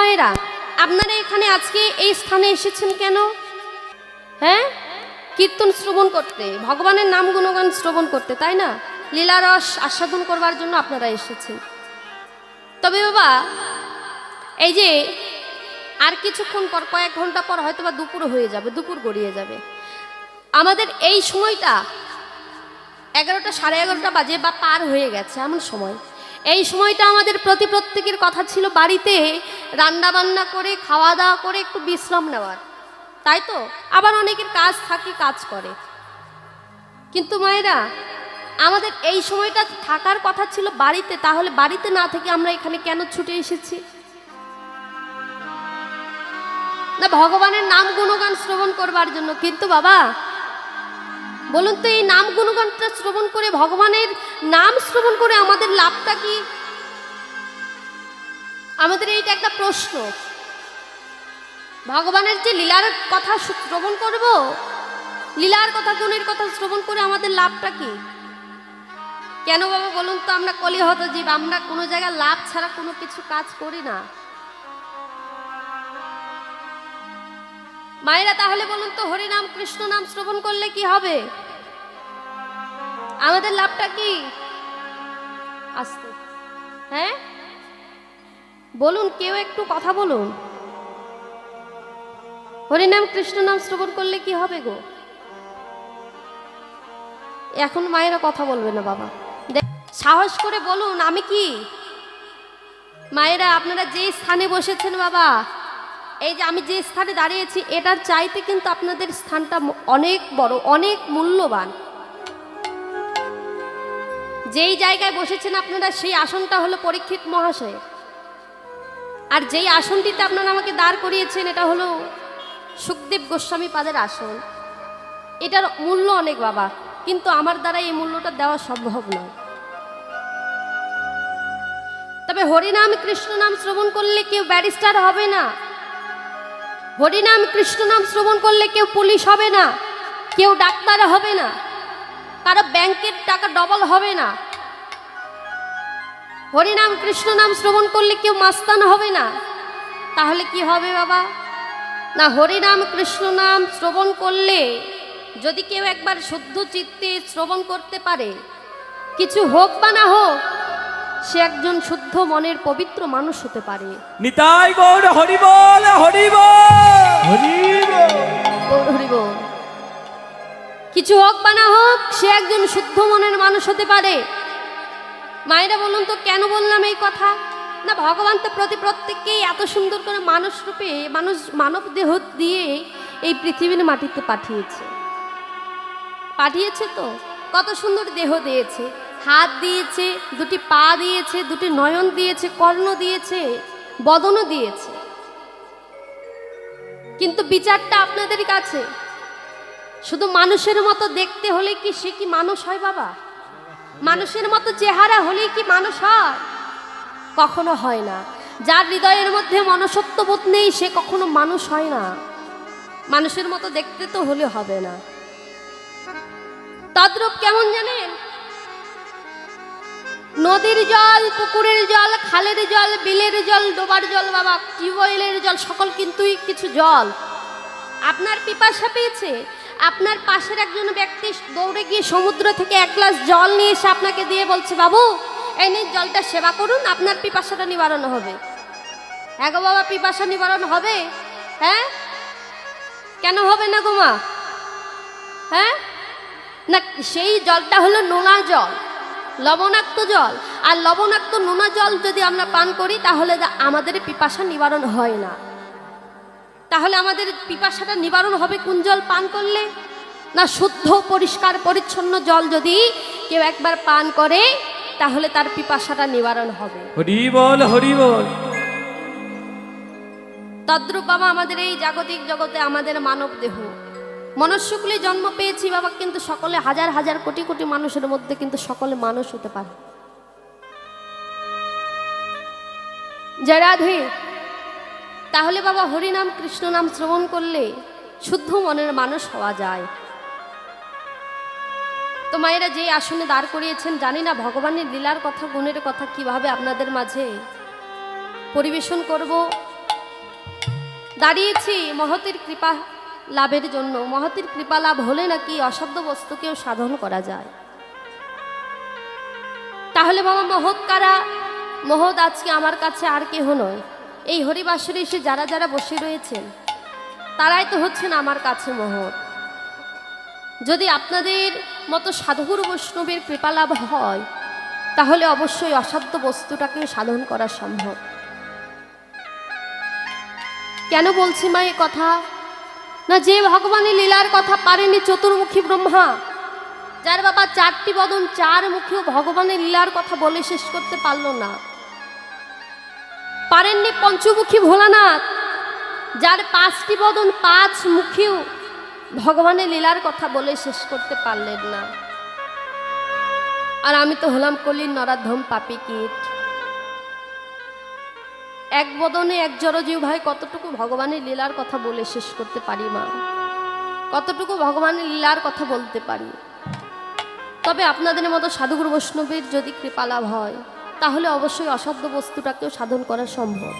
মায়েরা, আপনারা এখানে আজকে এই স্থানে এসেছেন কেন? হ্যাঁ, কীর্তন শ্রবণ করতে, ভগবানের নাম গুণগান শ্রবণ করতে, তাই না? লীলারস আস্বাদন করবার জন্য আপনারা এসেছেন। তবে বাবা, এই যে আর কিছুক্ষণ পর, কয়েক ঘন্টা পর হয়তো বা দুপুর হয়ে যাবে, দুপুর গড়িয়ে যাবে। আমাদের এই সময়টা 11টা সাড়ে 11টা বাজে বা পার হয়ে গেছে এমন সময়। এই সময়টা আমাদের প্রত্যেকের কথা ছিল বাড়িতে রান্না বান্না করে খাওয়া দাওয়া করে একটু বিশ্রাম নেওয়ার, তাই তো? আবার অনেকের কাজ থাকে, কাজ করে। কিন্তু মায়েরা, আমাদের এই সময়টা থাকার কথা ছিল বাড়িতে, তাহলে বাড়িতে না থেকে আমরা এখানে কেন ছুটে এসেছি? না ভগবানের নাম গুণগান শ্রবণ করবার জন্য। কিন্তু বাবা বলুন তো, এই নাম গুণগানটা শ্রবণ করে, ভগবানের নাম শ্রবণ করে আমাদের লাভটা কি? আমাদের এইটা একটা প্রশ্ন। ভগবানের যে লীলার কথা শ্রবণ করব, লীলার কথা, গুণের কথা শ্রবণ করে আমাদের লাভটা কি? কেন বাবা বলুন তো? আমরা কলিহত জীব, আমরা কোনো জায়গায় লাভ ছাড়া কোনো কিছু কাজ করি না। মায়েরা তাহলে বলুন তো, হরি নাম কৃষ্ণ নাম শ্রবণ করলে কি হবে? আমাদের লাভটা কি? আস্তে, হ্যাঁ বলুন, কেউ একটু কথা বলুন। হরি নাম কৃষ্ণ নাম শ্রবণ করলে কি হবে গো? এখন মায়েরা কথা বলবে না বাবা, সাহস করে বলুন। আমি কি? মায়েরা, আপনারা যে স্থানে বসেছেন বাবা, এই যে আমি যে স্থানে দাঁড়িয়েছি, এটার চাইতে কিন্তু আপনাদের স্থানটা অনেক বড়, অনেক মূল্যবান। যেই জায়গায় বসেছেন আপনারা, সেই আসনটা হলো পরীক্ষিত মহাশয়। আর যেই আসনটিতে আপনারা আমাকে দাঁড় করিয়েছেন, এটা হলো সুখদেব গোস্বামী পাদের আসন। এটার মূল্য অনেক বাবা, কিন্তু আমার দ্বারা এই মূল্যটা দেওয়া সম্ভব নয়। তবে হরিনাম কৃষ্ণ নাম শ্রবণ করলে কেউ ব্যারিস্টার হবে না, হরিনাম কৃষ্ণ নাম শ্রবণ করলে কেউ পুলিশ হবে না, কেউ ডাক্তার হবে না, কারো ব্যাংকের টাকা ডবল হবে না। হরিনাম কৃষ্ণ নাম শ্রবণ করলে কেউ মাস্তান হবে না। তাহলে কি হবে বাবা? না, হরিনাম কৃষ্ণ নাম শ্রবণ করলে যদি কেউ একবার শুদ্ধ চিত্তে শ্রবণ করতে পারে, কিছু হোক বা না হোক, সে একজন শুদ্ধ মনের পবিত্র মানুষ হতে পারে। নিতাই গৌর হরি বল, হরি বল, হরি বল, হরি বল। কিছু হোক বা না হোক, সে একজন শুদ্ধ মনের মানুষ হতে পারে। মায়েরা বলুন তো, কেন বললাম এই কথা? না, ভগবান তো প্রত্যেককেই এত সুন্দর করে মানুষ রূপে, মানব দেহ দিয়ে এই পৃথিবীর মাটিতে পাঠিয়েছে তো। কত সুন্দর দেহ দিয়েছে, হাত দিয়েছে, দুটি পা দিয়েছে, দুটি নয়ন দিয়েছে, কর্ণ দিয়েছে, বদনও দিয়েছে। কিন্তু বিচারটা আপনাদের কাছে। শুধু মানুষের মতো দেখতে হলে কি সে কি মানুষ হয় বাবা? মানুষের মতো চেহারা হলেই কি মানুষ হয়? কখনো হয় না। যার হৃদয়ের মধ্যে মনুষ্যত্ববোধ নেই, সে কখনো মানুষ হয় না। মানুষের মতো দেখতে তো হলে হবে না। তদ্রূপ কেমন জানেন? নদীর জল, পুকুরের জল, খালের জল, বিলের জল, ডোবার জল বাবা, টিউবওয়েলের জল, সকল কিন্তু কিছু জল। আপনার পিপাসা পেয়েছে, আপনার পাশের একজন ব্যক্তি দৌড়ে গিয়ে সমুদ্র থেকে এক গ্লাস জল নিয়ে এসে আপনাকে দিয়ে বলছে, বাবু এই নিন জলটা সেবা করুন, আপনার পিপাসাটা নিবারণ হবে। হ্যাঁ গো বাবা, পিপাসা নিবারণ হবে। হ্যাঁ, কেন হবে না গো মা? হ্যাঁ না, সেই জলটা হলো নোনা জল, লবণাক্ত জল। আর লবণাক্ত নোনা জল যদি আমরা পান করি, তাহলে আমাদের পিপাসা নিবারণ হয় না। তাহলে আমাদের পিপাসাটা নিবারণ হবে কোন জল পান করলে? না, শুদ্ধ পরিষ্কার পরিচ্ছন্ন জল যদি কেউ একবার পান করে, তাহলে তার পিপাসাটা নিবারণ হবে। হরি বল, হরি বল। তদ্রূপ বাবা, আমাদের এই জাগতিক জগতে আমাদের মানব দেহ, মনুষ্যকুলে জন্ম পেয়েছি বাবা, কিন্তু সকলে হাজার হাজার কোটি কোটি মানুষের মধ্যে কিন্তু সকলে মানুষ হতে পারে। জয় রাধে। তাহলে বাবা, হরিনাম কৃষ্ণ নাম শ্রবণ করলে শুদ্ধ মনের মানুষ হওয়া যায়। তো মায়েরা যে আসনে দাঁড় করিয়েছেন, জানি না ভগবানের লীলার কথা, গুণের কথা কিভাবে আপনাদের মাঝে পরিবেশন করব, দাঁড়িয়েছি মহতের কৃপা লাভের জন্য। মহতের কৃপা লাভ হলে নাকি অসাধ্য বস্তুকেও সাধন করা যায়। তাহলে বাবা মহৎ কারা? মহৎ আজকে আমার কাছে আর কেহ নয়, এই হরিবাসরে এসে যারা যারা বসে রয়েছেন তারাই তো হচ্ছেন আমার কাছে মহৎ। যদি আপনাদের মতো সাধুগুরু বৈষ্ণবের কৃপা লাভ হয় তাহলে অবশ্যই অসাধ্য বস্তুটাকেও সাধন করা সম্ভব। কেন বলছি মা এ কথা? না, যে ভগবানের লীলার কথা পারেনি চতুর্মুখী ব্রহ্মা, যার বাবা চারটি বদন চার মুখেও ভগবানের লীলার কথা বলে শেষ করতে পারল না। পারেননি পঞ্চমুখী ভোলানাথ, যার পাঁচটি বদন পাঁচ মুখেও ভগবানের লীলার কথা বলে শেষ করতে পারলেন না। আর আমি তো হলাম কলির নরাধম পাপী কীট। এক বদনে এক জড়জীব ভাই কতটুকু ভগবানের লীলার কথা বলে শেষ করতে পারি মা? কতটুকু ভগবানের লীলার কথা বলতে পারি? তবে আপনাদের মতো সাধুগুরু বৈষ্ণবের যদি কৃপা লাভ হয় তাহলে অবশ্যই অসাধ্য বস্তুটাকেও সাধন করা সম্ভব।